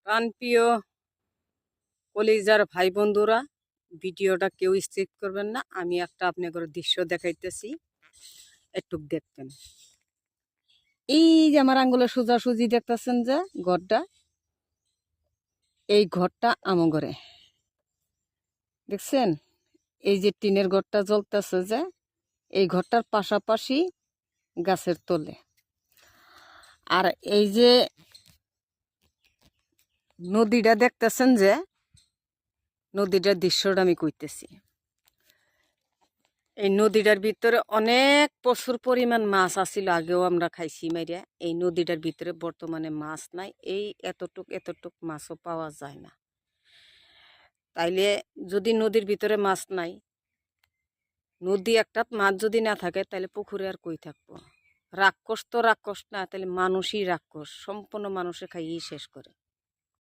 প্রাণপ্রিয় কলিজার ভাই বন্ধুরা, ভিডিওটা কেউ স্কিপ করবেন না। আমি একটা আপনাদের দৃশ্য দেখাইতেছি, একটু দেখবেন। এই যে আমার আঙ্গুলে সোজাসুজি দেখতেছেন যে ঘরটা, এই ঘরটা আমগরে দেখছেন। এই যে টিনের ঘরটা জ্বলতেছে, যে এই ঘরটার পাশাপাশি গাছের তলে। আর এই যে নদীটা দেখতেছেন, যে নদীটার দৃশ্যটা আমি কইতেছি। এই নদীটার ভিতরে অনেক প্রচুর পরিমাণ মাছ আছিল, আগেও আমরা খাইছি মাইরা। এই নদীটার ভিতরে বর্তমানে মাছ নাই, এই এতটুক মাছও পাওয়া যায় না। তাইলে যদি নদীর ভিতরে মাছ নাই, নদী একটা মাছ যদি না থাকে, তাহলে পুকুরে আর কই থাকবো? রাক্ষস তো রাক্ষস না, তাহলে মানুষই রাক্ষস, সম্পূর্ণ মানুষে খাইয়েই শেষ করে।